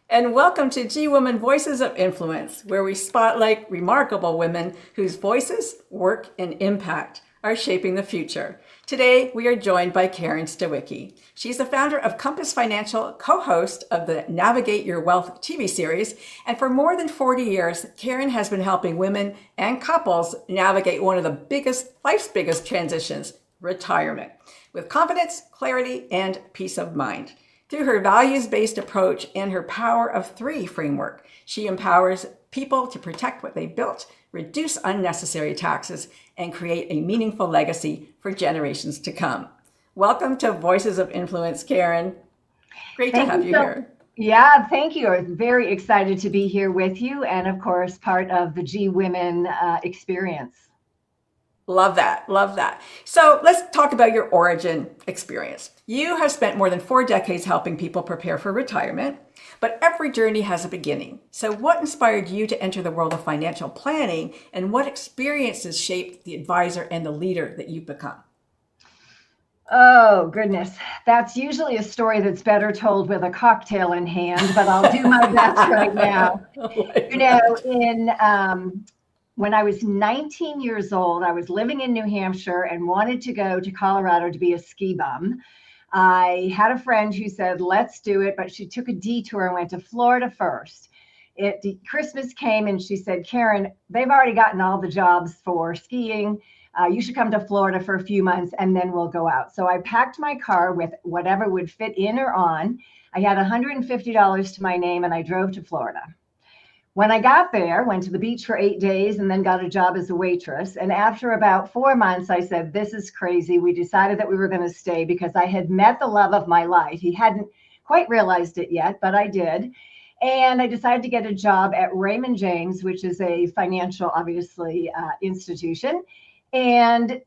And welcome to G Women Voices of Influence, where we spotlight remarkable women whose voices, work, and impact are shaping the future. Today, we are joined by Karen Stawicki. She's the founder of Compass Financial, co-host of the Navigate Your Wealth TV series, and for more than 40 years, Karen has been helping women and couples navigate one of life's biggest transitions, retirement, with confidence, clarity, and peace of mind. Through her values-based approach and her Power of Three framework, she empowers people to protect what they built, reduce unnecessary taxes, and create a meaningful legacy for generations to come. Welcome to Voices of Influence, Karen. Great to have you here. Yeah, thank you. I'm very excited to be here with you and, of course, part of the G Women experience. Love that. Love that. So let's talk about your origin experience. You have spent more than 4 decades helping people prepare for retirement, but every journey has a beginning. So what inspired you to enter the world of financial planning, and what experiences shaped the advisor and the leader that you've become? Oh, goodness. That's usually a story that's better told with a cocktail in hand, but I'll do my best right now. When I was 19 years old, I was living in New Hampshire and wanted to go to Colorado to be a ski bum. I had a friend who said, let's do it, but she took a detour and went to Florida first. Christmas came and she said, Karen, they've already gotten all the jobs for skiing. You should come to Florida for a few months and then we'll go out. So I packed my car with whatever would fit in or on. I had $150 to my name and I drove to Florida. When I got there, went to the beach for 8 days and then got a job as a waitress. And after about 4 months, I said, this is crazy. We decided that we were going to stay because I had met the love of my life. He hadn't quite realized it yet, but I did. And I decided to get a job at Raymond James, which is a financial, obviously, institution. And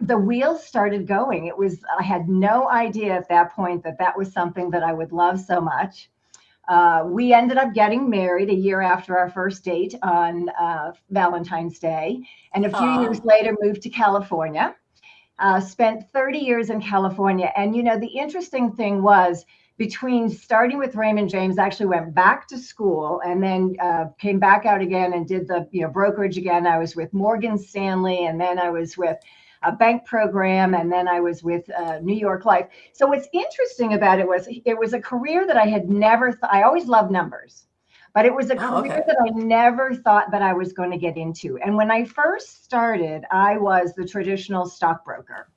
the wheels started going. I had no idea at that point that was something that I would love so much. We ended up getting married a year after our first date on Valentine's Day, and a few years later moved to California. Spent 30 years in California. And, the interesting thing was, between starting with Raymond James, I actually went back to school and then came back out again and did the brokerage again. I was with Morgan Stanley, and then I was with a bank program, and then I was with New York Life. So what's interesting about it was a career that I had never I always loved numbers, but it was a career that I never thought that I was going to get into. And when I first started, I was the traditional stockbroker.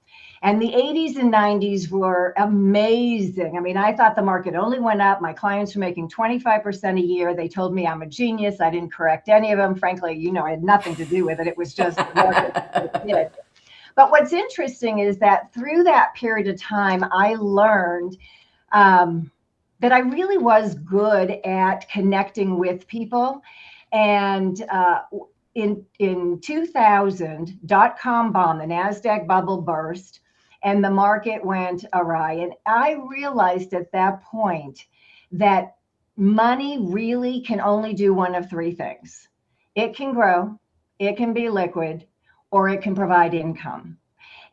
And the 80s and 90s were amazing. I mean, I thought the market only went up. My clients were making 25% a year. They told me I'm a genius. I didn't correct any of them. Frankly, I had nothing to do with it. It was just the market that did. But what's interesting is that through that period of time, I learned that I really was good at connecting with people. And in 2000, dot-com bomb, the NASDAQ bubble burst, and the market went awry. And I realized at that point that money really can only do one of 3 things. It can grow, it can be liquid, or it can provide income.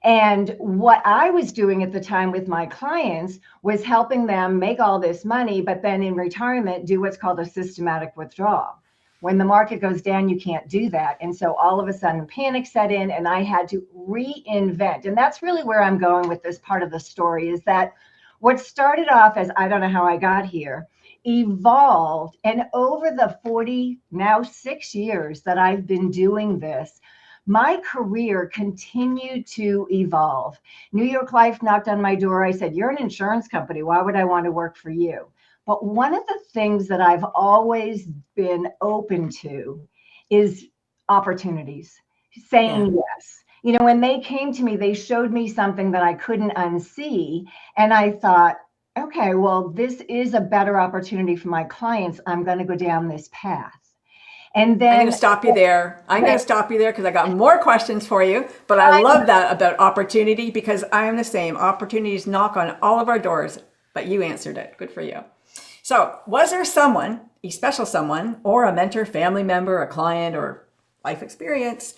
And what I was doing at the time with my clients was helping them make all this money, but then in retirement, do what's called a systematic withdrawal. When the market goes down, you can't do that. And so all of a sudden panic set in and I had to reinvent. And that's really where I'm going with this part of the story, is that what started off as, I don't know how I got here, evolved. And over the 6 years that I've been doing this, my career continued to evolve. New York Life knocked on my door. I said, you're an insurance company. Why would I want to work for you? But one of the things that I've always been open to is opportunities, saying yes. When they came to me, they showed me something that I couldn't unsee. And I thought, okay, well, this is a better opportunity for my clients. I'm going to go down this path. And then I'm going to stop you there. Because I got more questions for you. But I love that about opportunity, because I'm the same. Opportunities knock on all of our doors, but you answered it. Good for you. So was there someone, a special someone, or a mentor, family member, a client, or life experience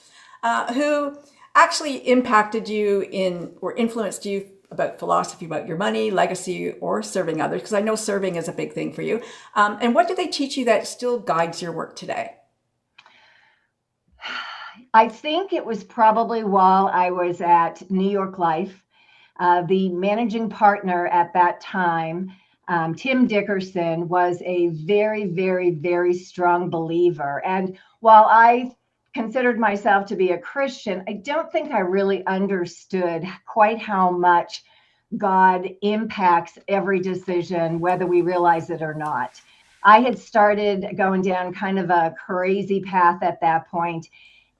who actually impacted you or influenced you about philosophy, about your money, legacy, or serving others? Because I know serving is a big thing for you. And what do they teach you that still guides your work today? I think it was probably while I was at New York Life. The managing partner at that time, Tim Dickerson, was a very, very, very strong believer. And while I considered myself to be a Christian, I don't think I really understood quite how much God impacts every decision, whether we realize it or not. I had started going down kind of a crazy path at that point.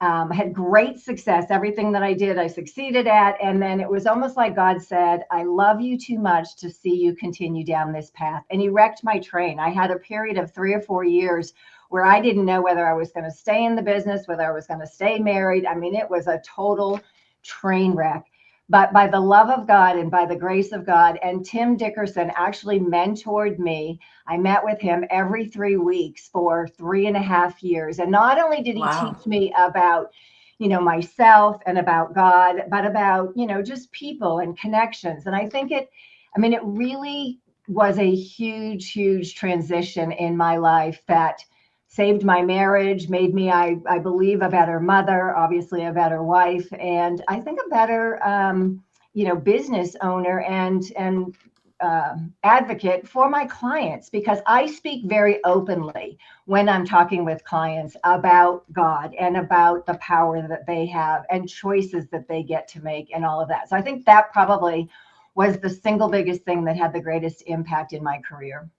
I had great success. Everything that I did, I succeeded at. And then it was almost like God said, I love you too much to see you continue down this path. And He wrecked my train. I had a period of 3 or 4 years where I didn't know whether I was going to stay in the business, whether I was going to stay married. I mean, it was a total train wreck. But by the love of God and by the grace of God, and Tim Dickerson actually mentored me. I met with him every 3 weeks for 3.5 years. And not only did he Wow. teach me about, myself and about God, but about, just people and connections. And I think it really was a huge, huge transition in my life that saved my marriage, made me, I believe, a better mother, obviously a better wife, and I think a better, business owner and advocate for my clients, because I speak very openly when I'm talking with clients about God and about the power that they have and choices that they get to make and all of that. So I think that probably was the single biggest thing that had the greatest impact in my career.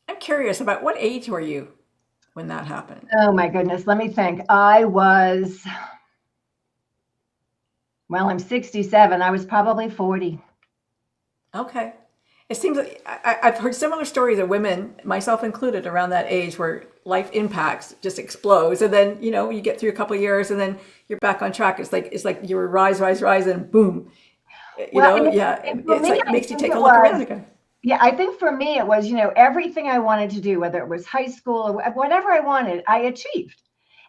I'm curious, about what age were you when that happened? Oh my goodness, let me think. I'm 67. I was probably 40. Okay. It seems like I've heard similar stories of women, myself included, around that age where life impacts just explodes, and then you get through a couple of years, and then you're back on track. It's like you were rise, rise, rise, and boom. Yeah. And for It's me, like I makes you think take it a look around was, again. yeah, I think for me, it was, everything I wanted to do, whether it was high school or whatever I wanted, I achieved.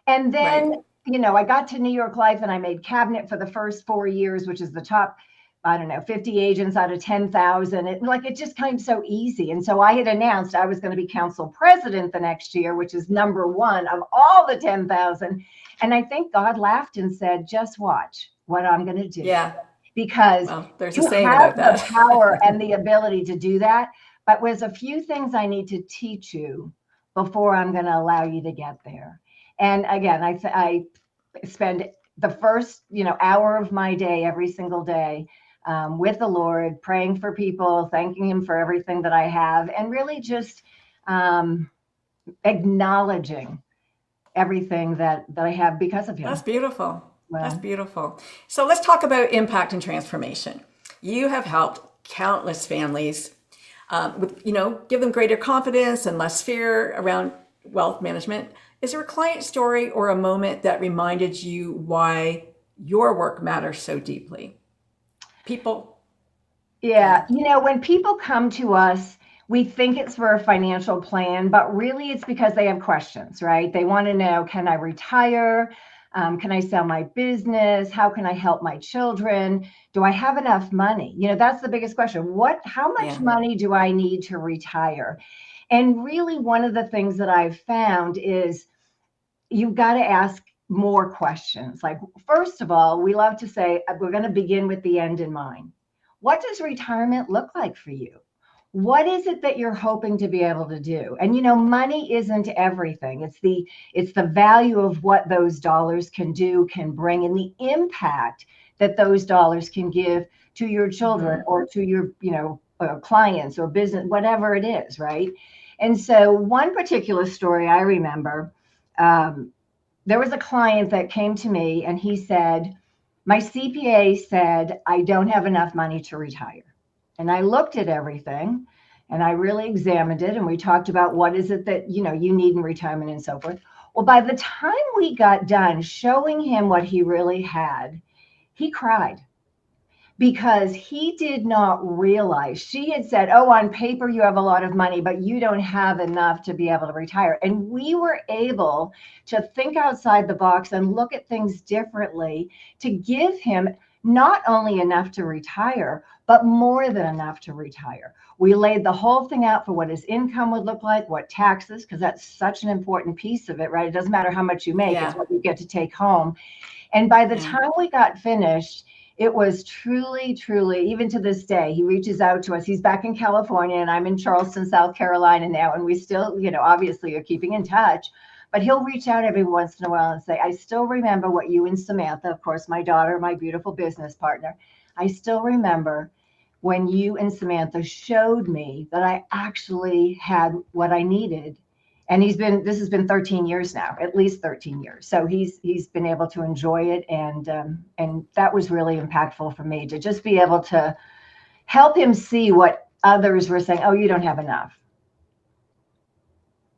And then, Right. I got to New York Life and I made cabinet for the first 4 years, which is the top, I don't know, 50 agents out of 10,000. It just came so easy. And so I had announced I was going to be council president the next year, which is number one of all the 10,000. And I think God laughed and said, just watch what I'm going to do. Yeah. Because Well, there's a you saying have about the that. power and the ability to do that. But there's a few things I need to teach you before I'm going to allow you to get there. And again, I spend the first, hour of my day every single day with the Lord, praying for people, thanking Him for everything that I have, and really just acknowledging everything that I have because of That's Him. beautiful. That's Well, beautiful. So let's talk about impact and transformation. You have helped countless families give them greater confidence and less fear around wealth management. Is there a client story or a moment that reminded you why your work matters so deeply? People, yeah. yeah, when people come to us, we think it's for a financial plan, but really it's because they have questions, right? They want to know, can I retire? Can I sell my business? How can I help my children? Do I have enough money? That's the biggest question. How much Yeah. money do I need to retire? And really, one of the things that I've found is you've got to ask more questions. Like, first of all, we love to say, we're going to begin with the end in mind. What does retirement look like for you? What is it that you're hoping to be able to do? And money isn't everything. It's the value of what those dollars can do, can bring, and the impact that those dollars can give to your children or to your clients or business, whatever it is, right? And so one particular story I remember, there was a client that came to me and he said, my CPA said I don't have enough money to retire. And I looked at everything and I really examined it. And we talked about what is it that, you need in retirement and so forth. Well, by the time we got done showing him what he really had, he cried because he did not realize. She had said, oh, on paper, you have a lot of money, but you don't have enough to be able to retire. And we were able to think outside the box and look at things differently to give him not only enough to retire, but more than enough to retire. We laid the whole thing out for what his income would look like, what taxes, because that's such an important piece of it, right? It doesn't matter how much you make, it's Yeah. what you get to take home. And by the Yeah. time we got finished, it was truly, truly, even to this day, he reaches out to us. He's back in California and I'm in Charleston, South Carolina now. And we still, obviously are keeping in touch. But he'll reach out every once in a while and say, I still remember what you and Samantha, of course, my daughter, my beautiful business partner, I still remember when you and Samantha showed me that I actually had what I needed. And this has been 13 years now, at least 13 years. So he's been able to enjoy it. And that was really impactful for me to just be able to help him see what others were saying. Oh, you don't have enough.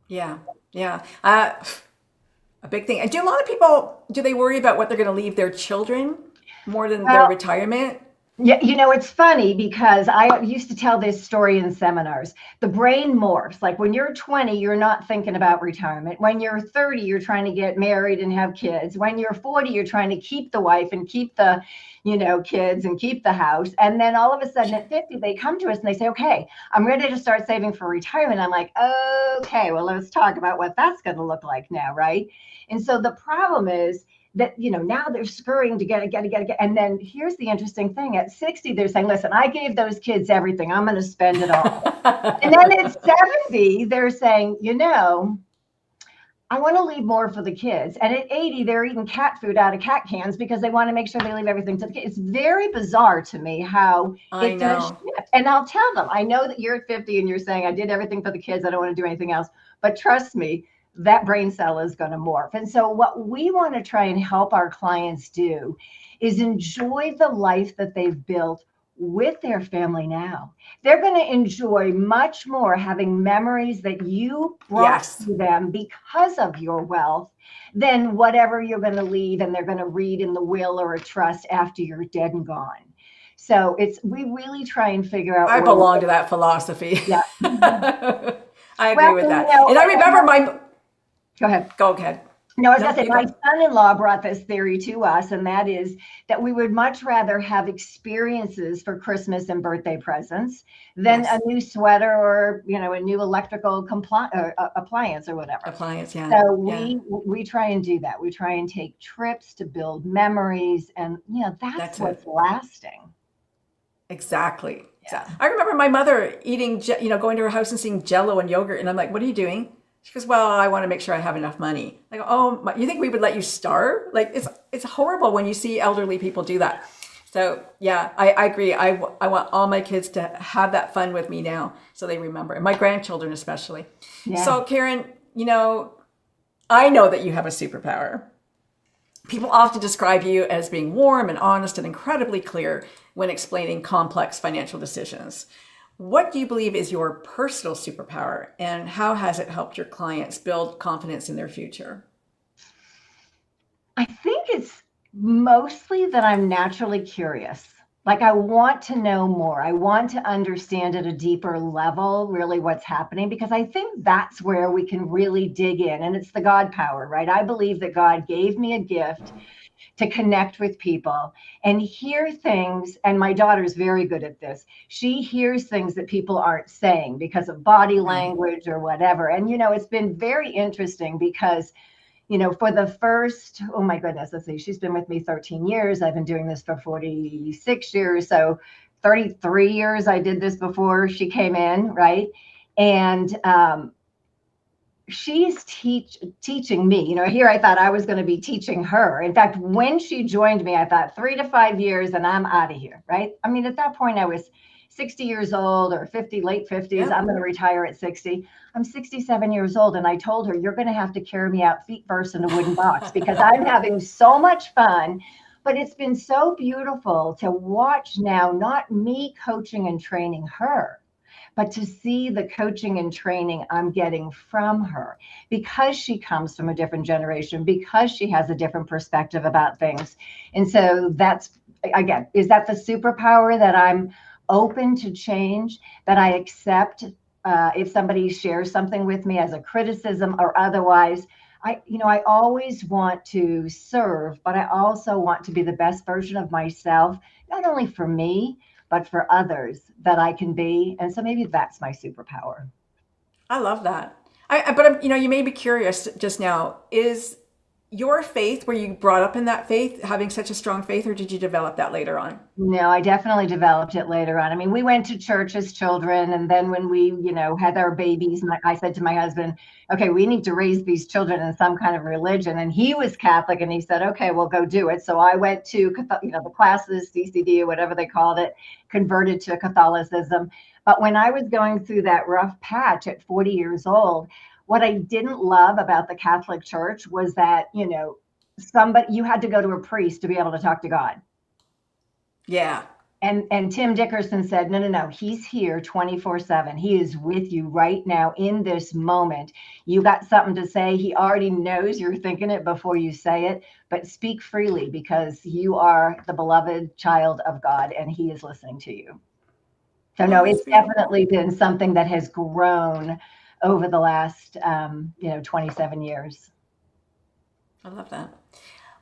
Yeah. Yeah. A big thing. Do a lot of people, do they worry about what they're going to leave their children more than their Well, retirement? yeah, it's funny because I used to tell this story in seminars. The brain morphs. Like when you're 20, you're not thinking about retirement. When you're 30, you're trying to get married and have kids. When you're 40, you're trying to keep the wife and keep the, kids and keep the house. And then all of a sudden at 50, they come to us and they say, okay, I'm ready to start saving for retirement. I'm like, okay, well, let's talk about what that's going to look like now, right? And so the problem is, that now they're scurrying to get it. And then here's the interesting thing: at 60, they're saying, listen, I gave those kids everything, I'm going to spend it all. And then at 70, they're saying, I want to leave more for the kids. And at 80, they're eating cat food out of cat cans because they want to make sure they leave everything to the kids. It's very bizarre to me how I it does know. shift. And I'll tell them, I know that you're at 50 and you're saying, I did everything for the kids, I don't want to do anything else. But trust me, that brain cell is going to morph. And so what we want to try and help our clients do is enjoy the life that they've built with their family now. They're going to enjoy much more having memories that you brought Yes. to them because of your wealth than whatever you're going to leave and they're going to read in the will or a trust after you're dead and gone. So we really try and figure out I belong to that philosophy. yeah. I agree Well, with that. And I remember go ahead. go ahead. No, I was No, going to say, you my go. son-in-law brought this theory to us, and that is that we would much rather have experiences for Christmas and birthday presents than a Yes. new sweater or, a new electrical appliance or whatever. Appliance. Yeah. So Yeah. we try and do that. We try and take trips to build memories, and, that's That's it. what's lasting. Exactly. Yeah. I remember my mother eating, going to her house and seeing Jello and yogurt, and I'm like, "What are you doing?" She goes, "Well, I want to make sure I have enough money." I go, "Oh, you think we would let you starve?" Like it's horrible when you see elderly people do that. So yeah, I agree. I want all my kids to have that fun with me now, so they remember, and my grandchildren especially. Yeah. So Karen, I know that you have a superpower. People often describe you as being warm and honest and incredibly clear when explaining complex financial decisions. What do you believe is your personal superpower, and how has it helped your clients build confidence in their future? I think it's mostly that I'm naturally curious. Like I want to know more. I want to understand at a deeper level really what's happening because I think that's where we can really dig in. And it's the God power, right? I believe that God gave me a gift to connect with people and hear things. And my daughter's very good at this. She hears things that people aren't saying because of body Right. language or whatever. And, it's been very interesting because for the first, oh my goodness, let's see, she's been with me 13 years. I've been doing this for 46 years. So 33 years I did this before she came in, right? And she's teaching me, here I thought I was going to be teaching her. In fact, when she joined me, I thought 3 to 5 years and I'm out of here, right? I mean, at that point I was 60 years old or 50, late 50s. Yeah. I'm going to retire at 60. I'm 67 years old. And I told her, you're going to have to carry me out feet first in a wooden box because I'm having so much fun. But it's been so beautiful to watch now, not me coaching and training her, but to see the coaching and training I'm getting from her because she comes from a different generation, because she has a different perspective about things. And so that's, again, is that the superpower that I'm open to change, that I accept if somebody shares something with me as a criticism or otherwise, I always want to serve, but I also want to be the best version of myself, not only for me, but for others that I can be. And so maybe that's my superpower. I love that. But you made me curious just now. Is your faith, were you brought up in that faith, having such a strong faith, or did you develop that later on? No, I definitely developed it later on. I mean, we went to church as children, and then when we, had our babies, I said to my husband, "Okay, we need to raise these children in some kind of religion." And he was Catholic, and he said, "Okay, we'll go do it." So I went to, the classes, CCD or whatever they called it, converted to Catholicism. But when I was going through that rough patch at 40 years old, what I didn't love about the Catholic Church was that, somebody you had to go to a priest to be able to talk to God. Yeah. And Tim Dickerson said, no, no, no, he's here 24/7. He is with you right now in this moment. You got something to say. He already knows you're thinking it before you say it, but speak freely because you are the beloved child of God and he is listening to you. So Oh, no, that's it's beautiful. definitely been something that has grown over the last, 27 years. I love that.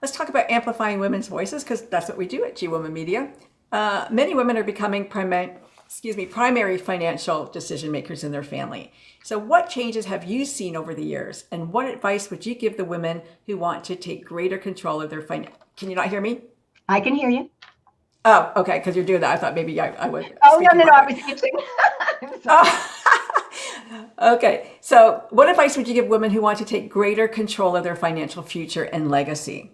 Let's talk about amplifying women's voices because that's what we do at G Woman Media. Many women are becoming primary financial decision makers in their family. So, what changes have you seen over the years, and what advice would you give the women who want to take greater control of their finance? Can you not hear me? I can hear you. Oh, okay, because you're doing that. I thought maybe I was Oh, no, speaking no, no, I loudly. was itching. I'm sorry. Oh. Okay, so what advice would you give women who want to take greater control of their financial future and legacy?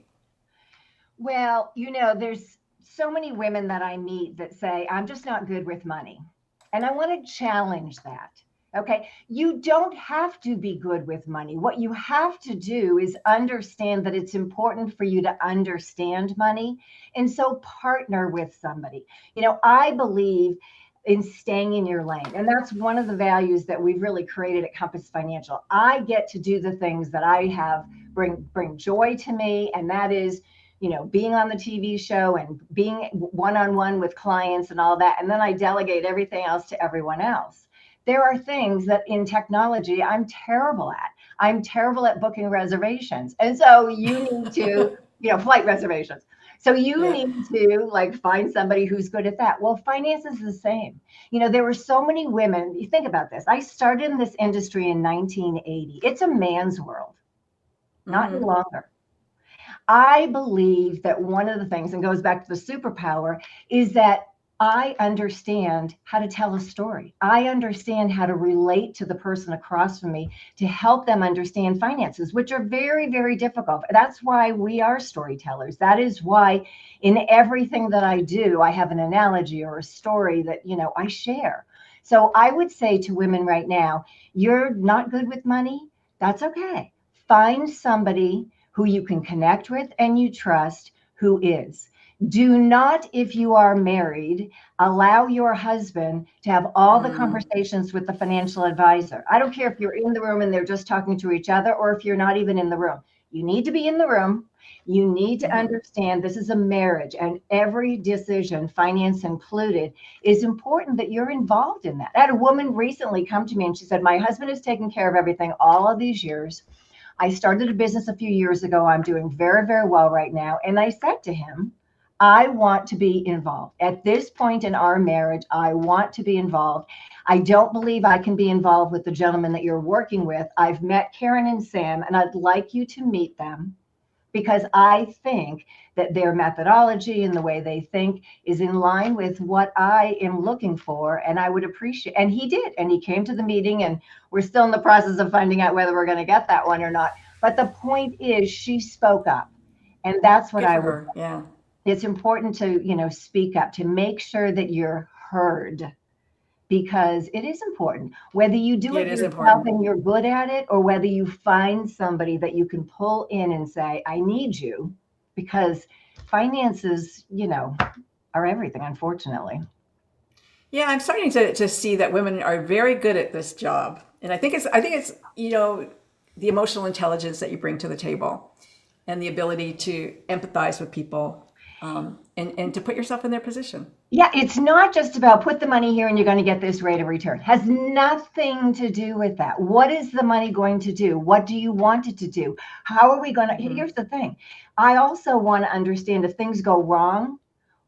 Well, there's so many women that I meet that say, I'm just not good with money. And I want to challenge that. Okay. You don't have to be good with money. What you have to do is understand that it's important for you to understand money. And so partner with somebody. I believe in staying in your lane. And that's one of the values that we've really created at Compass Financial. I get to do the things that I have bring joy to me. And that is being on the TV show and being one-on-one with clients and all that. And then I delegate everything else to everyone else. There are things that in technology I'm terrible at. I'm terrible at booking reservations. And so you need to, flight reservations. So you Yeah. need to find somebody who's good at that. Well, finance is the same. There were so many women. You think about this. I started in this industry in 1980. It's a man's world, not any Mm-hmm. longer. I believe that one of the things, and goes back to the superpower, is that I understand how to tell a story. I understand how to relate to the person across from me to help them understand finances, which are very, very difficult. That's why we are storytellers. That is why in everything that I do, I have an analogy or a story that, I share. So I would say to women right now, you're not good with money. That's okay. Find somebody who you can connect with and you trust who is. Do not, if you are married, allow your husband to have all the Mm. conversations with the financial advisor. I don't care if you're in the room and they're just talking to each other or if you're not even in the room. You need to be in the room. You need to Mm-hmm. understand this is a marriage and every decision, finance included, is important that you're involved in that. I had a woman recently come to me and she said, my husband has taken care of everything all of these years. I started a business a few years ago. I'm doing very, very well right now. And I said to him, I want to be involved. At this point in our marriage, I want to be involved. I don't believe I can be involved with the gentleman that you're working with. I've met Karen and Sam, and I'd like you to meet them because I think that their methodology and the way they think is in line with what I am looking for. And I would appreciate, and he did, and he came to the meeting and we're still in the process of finding out whether we're going to get that one or not. But the point is she spoke up. And that's what Good I for would, her. Yeah. it's important to, speak up, to make sure that you're heard because it is important whether you do Yeah, it it is yourself important. and you're good at it or whether you find somebody that you can pull in and say, I need you because finances, are everything, unfortunately. Yeah, I'm starting to see that women are very good at this job. And I think it's, the emotional intelligence that you bring to the table and the ability to empathize with people. and to put yourself in their position. Yeah, it's not just about put the money here and you're going to get this rate of return. It has nothing to do with that. What is the money going to do? What do you want it to do? How are we going to? Here's the thing. I also want to understand if things go wrong,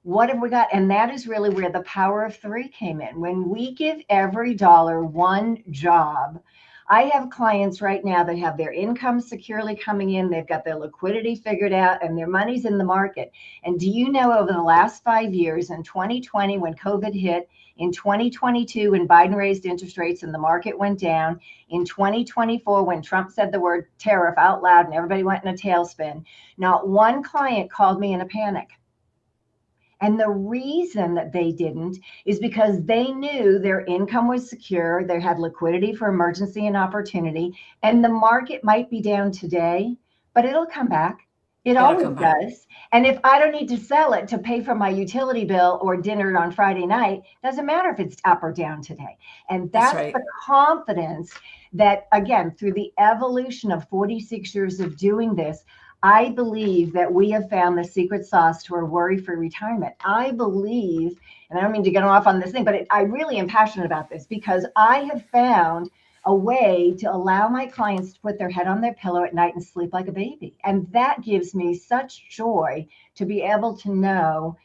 what have we got? And that is really where the power of three came in. When we give every dollar one job, I have clients right now that have their income securely coming in. They've got their liquidity figured out and their money's in the market. And do you know, over the last 5 years, in 2020, when COVID hit, in 2022, when Biden raised interest rates and the market went down, in 2024, when Trump said the word tariff out loud and everybody went in a tailspin, not one client called me in a panic. And the reason that they didn't is because they knew their income was secure, they had liquidity for emergency and opportunity, and the market might be down today, but it'll come back. It always does. And if I don't need to sell it to pay for my utility bill or dinner on Friday night, doesn't matter if it's up or down today. And that's right. The confidence that, again, through the evolution of 46 years of doing this, I believe that we have found the secret sauce to our worry-free retirement. I believe, and I don't mean to get off on this thing, but I really am passionate about this because I have found a way to allow my clients to put their head on their pillow at night and sleep like a baby. And that gives me such joy to be able to know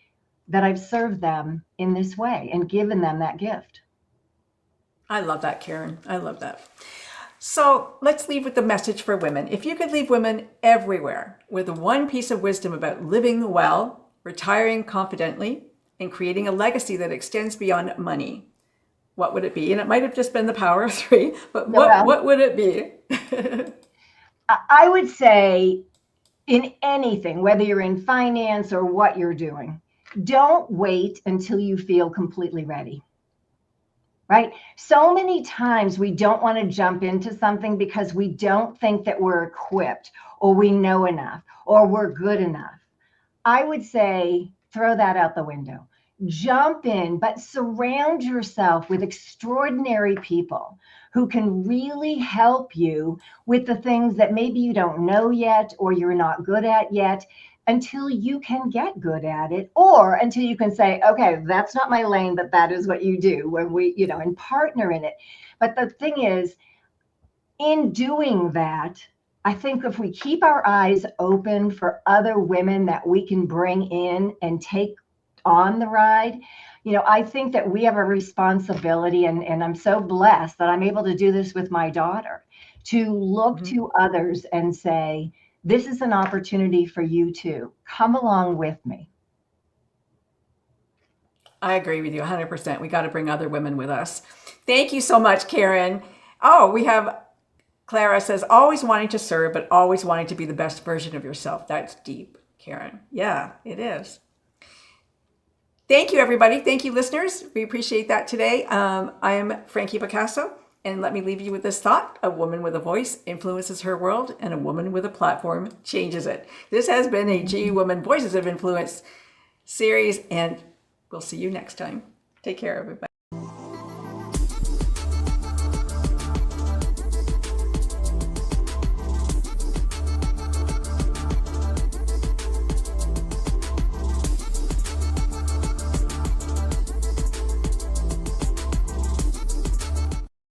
that I've served them in this way and given them that gift. I love that, Karen. I love that. So let's leave with the message for women. If you could leave women everywhere with one piece of wisdom about living well, retiring confidently, and creating a legacy that extends beyond money, what would it be? And it might have just been the power of three, but what would it be? I would say in anything, whether you're in finance or what you're doing, don't wait until you feel completely ready. Right? So many times we don't want to jump into something because we don't think that we're equipped or we know enough or we're good enough. I would say throw that out the window. Jump in, but surround yourself with extraordinary people who can really help you with the things that maybe you don't know yet or you're not good at yet, until you can get good at it, or until you can say, okay, that's not my lane, but that is what you do, when we, and partner in it. But the thing is, in doing that, I think if we keep our eyes open for other women that we can bring in and take on the ride, I think that we have a responsibility, and I'm so blessed that I'm able to do this with my daughter, to look to others and say, this is an opportunity for you too. Come along with me. I agree with you 100%. We got to bring other women with us. Thank you so much, Karen. Oh, we have Clara says, always wanting to serve, but always wanting to be the best version of yourself. That's deep, Karen. Yeah, it is. Thank you, everybody. Thank you, listeners. We appreciate that today. I am Frankie Picasso. And let me leave you with this thought: a woman with a voice influences her world, and a woman with a platform changes it. This has been a GE Woman Voices of Influence series, and we'll see you next time. Take care, everybody.